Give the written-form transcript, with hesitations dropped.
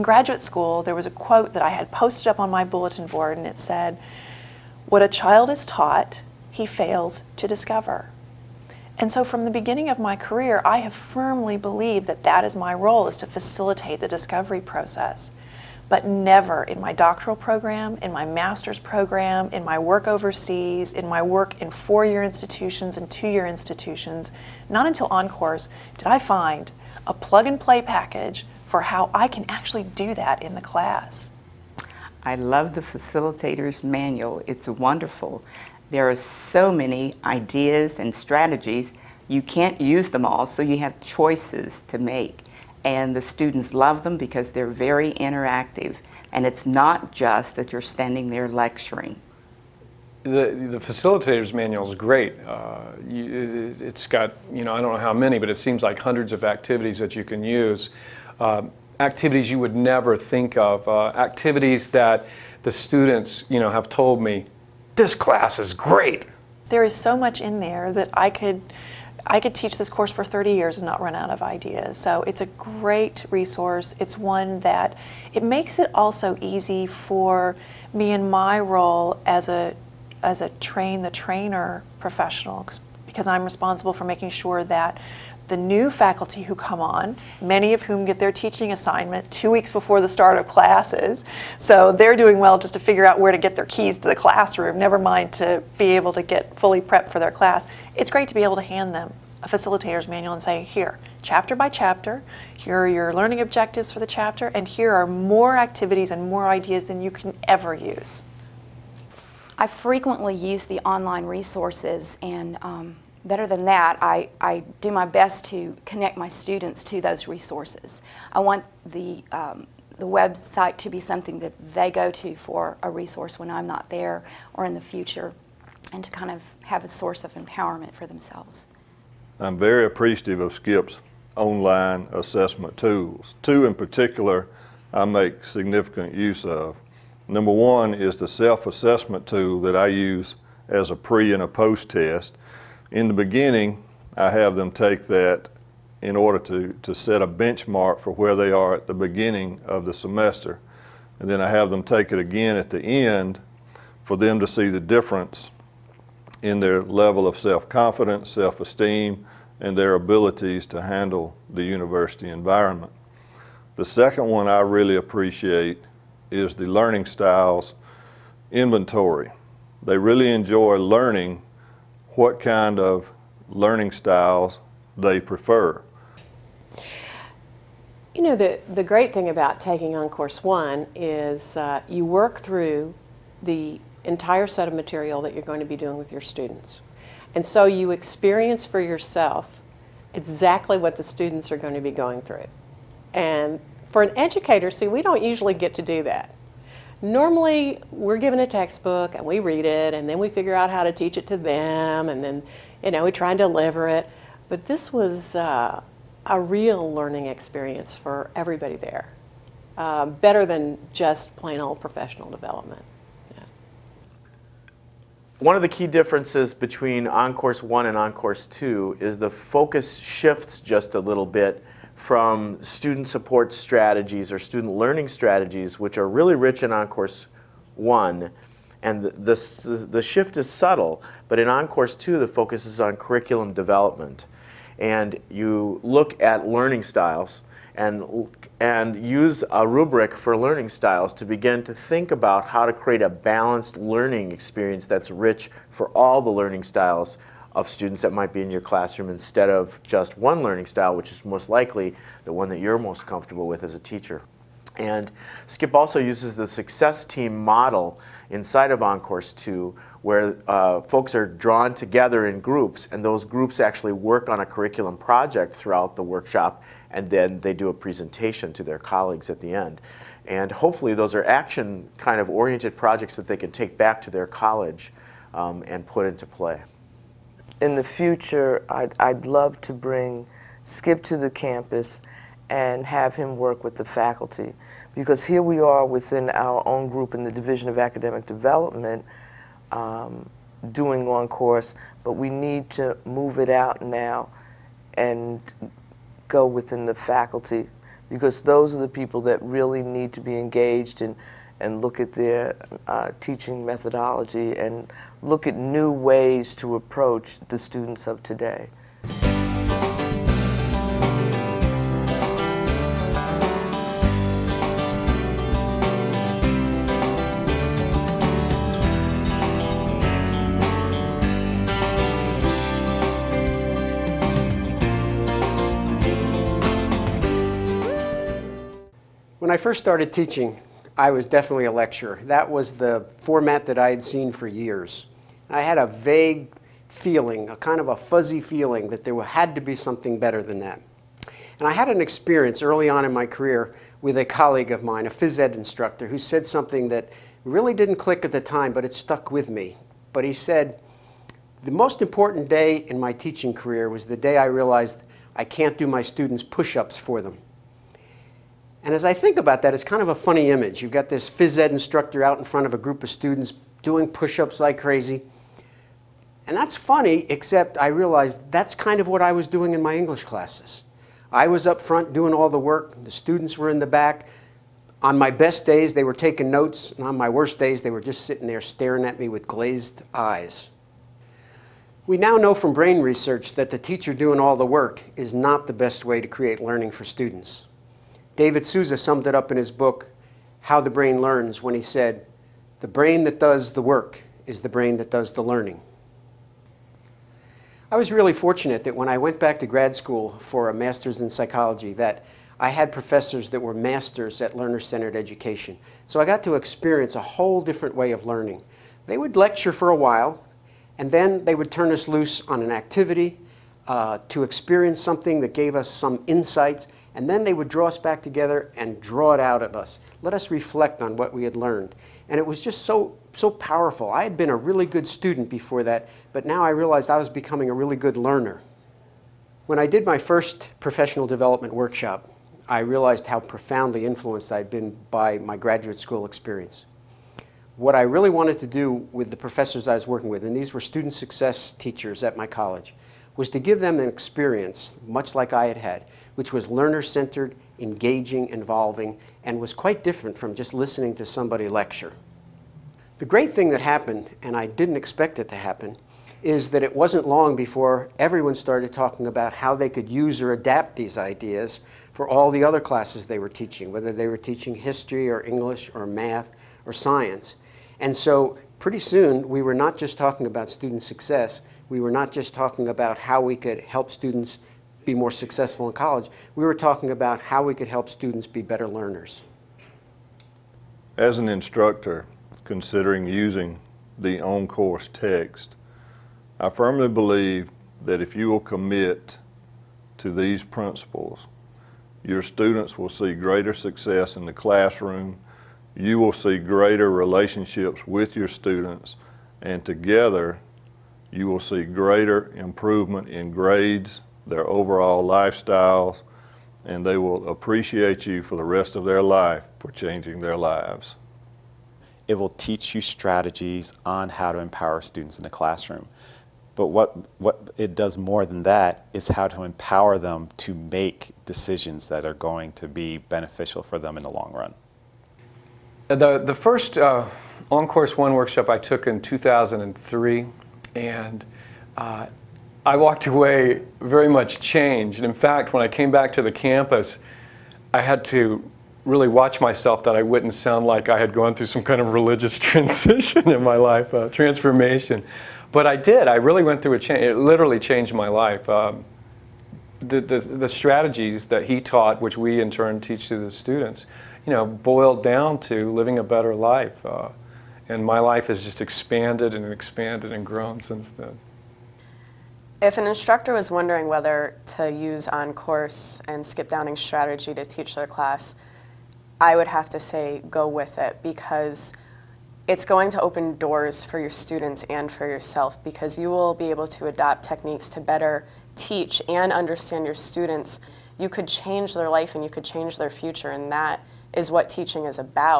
in graduate school, there was a quote that I had posted up on my bulletin board, and it said, "What a child is taught, he fails to discover." And so from the beginning of my career, I have firmly believed that that is my role, is to facilitate the discovery process. But never in my doctoral program, in my master's program, in my work overseas, in my work in 4-year institutions and 2-year institutions, not until OnCourse did I find a plug-and-play package for how I can actually do that in the class. I love the facilitator's manual. It's wonderful. There are so many ideas and strategies. You can't use them all, so you have choices to make. And the students love them because they're very interactive. And it's not just that you're standing there lecturing. The facilitator's manual is great. It's got, I don't know how many, but it seems like hundreds of activities that you can use. Activities you would never think of. Activities that the students, have told me, this class is great. There is so much in there that I could teach this course for 30 years and not run out of ideas. So it's a great resource. It's one that, it makes it also easy for me in my role as a train the trainer professional, because I'm responsible for making sure that the new faculty who come on, many of whom get their teaching assignment 2 weeks before the start of classes, so they're doing well just to figure out where to get their keys to the classroom, never mind to be able to get fully prepped for their class. It's great to be able to hand them a facilitator's manual and say, here, chapter by chapter, here are your learning objectives for the chapter, and here are more activities and more ideas than you can ever use. I frequently use the online resources, and better than that, I do my best to connect my students to those resources. I want the website to be something that they go to for a resource when I'm not there or in the future, and to kind of have a source of empowerment for themselves. I'm very appreciative of Skip's online assessment tools. 2 in particular I make significant use of. Number 1 is the self-assessment tool that I use as a pre and a post test. In the beginning, I have them take that in order to set a benchmark for where they are at the beginning of the semester. And then I have them take it again at the end for them to see the difference in their level of self-confidence, self-esteem, and their abilities to handle the university environment. The second one I really appreciate is the learning styles inventory. They really enjoy learning what kind of learning styles they prefer. You know, the great thing about taking OnCourse One is you work through the entire set of material that you're going to be doing with your students. And so you experience for yourself exactly what the students are going to be going through. And for an educator, see, we don't usually get to do that. Normally, we're given a textbook and we read it and then we figure out how to teach it to them, and then, we try and deliver it. But this was a real learning experience for everybody there. Better than just plain old professional development. Yeah. One of the key differences between OnCourse 1 and OnCourse 2 is the focus shifts just a little bit from student support strategies or student learning strategies, which are really rich in OnCourse 1, and the shift is subtle, but in OnCourse 2 the focus is on curriculum development. And you look at learning styles and use a rubric for learning styles to begin to think about how to create a balanced learning experience that's rich for all the learning styles of students that might be in your classroom, instead of just one learning style, which is most likely the one that you're most comfortable with as a teacher. And Skip also uses the success team model inside of OnCourse 2, where folks are drawn together in groups, and those groups actually work on a curriculum project throughout the workshop, and then they do a presentation to their colleagues at the end. And hopefully those are action kind of oriented projects that they can take back to their college and put into play. In the future, I'd love to bring Skip to the campus and have him work with the faculty, because here we are within our own group in the Division of Academic Development doing OnCourse, but we need to move it out now and go within the faculty, because those are the people that really need to be engaged and look at their teaching methodology and look at new ways to approach the students of today. When I first started teaching, I was definitely a lecturer. That was the format that I had seen for years. I had a vague feeling, a kind of a fuzzy feeling that there had to be something better than that. And I had an experience early on in my career with a colleague of mine, a phys ed instructor, who said something that really didn't click at the time, but it stuck with me. But he said, the most important day in my teaching career was the day I realized I can't do my students push-ups for them. And as I think about that, it's kind of a funny image. You've got this phys ed instructor out in front of a group of students doing push-ups like crazy. And that's funny, except I realized that's kind of what I was doing in my English classes. I was up front doing all the work. The students were in the back. On my best days, they were taking notes. And on my worst days, they were just sitting there staring at me with glazed eyes. We now know from brain research that the teacher doing all the work is not the best way to create learning for students. David Souza summed it up in his book, How the Brain Learns, when he said, "The brain that does the work is the brain that does the learning." I was really fortunate that when I went back to grad school for a master's in psychology, that I had professors that were masters at learner-centered education. So I got to experience a whole different way of learning. They would lecture for a while, and then they would turn us loose on an activity to experience something that gave us some insights, and then they would draw us back together and draw it out of us, let us reflect on what we had learned. And it was just so powerful. I had been a really good student before that, but now I realized I was becoming a really good learner. When I did my first professional development workshop, I realized how profoundly influenced I'd been by my graduate school experience. What I really wanted to do with the professors I was working with, and these were student success teachers at my college, was to give them an experience, much like I had had, which was learner-centered, engaging, involving, and was quite different from just listening to somebody lecture. The great thing that happened, and I didn't expect it to happen, is that it wasn't long before everyone started talking about how they could use or adapt these ideas for all the other classes they were teaching, whether they were teaching history or English or math or science. And so pretty soon we were not just talking about student success, we were not just talking about how we could help students be more successful in college, we were talking about how we could help students be better learners. As an instructor considering using the on-course text, I firmly believe that if you will commit to these principles, your students will see greater success in the classroom, you will see greater relationships with your students, and together you will see greater improvement in grades, their overall lifestyles, and they will appreciate you for the rest of their life for changing their lives. It will teach you strategies on how to empower students in the classroom. But what it does more than that is how to empower them to make decisions that are going to be beneficial for them in the long run. The first On-Course One workshop I took in 2003, and I walked away very much changed. And in fact, when I came back to the campus, I had to really watch myself that I wouldn't sound like I had gone through some kind of religious transition in my life, transformation. But I did. I really went through a change. It literally changed my life. The strategies that he taught, which we in turn teach to the students, boiled down to living a better life. And my life has just expanded and grown since then. If an instructor was wondering whether to use on-course and Skip Downing's strategy to teach their class, I would have to say go with it, because it's going to open doors for your students and for yourself, because you will be able to adopt techniques to better teach and understand your students. You could change their life and you could change their future, and that is what teaching is about.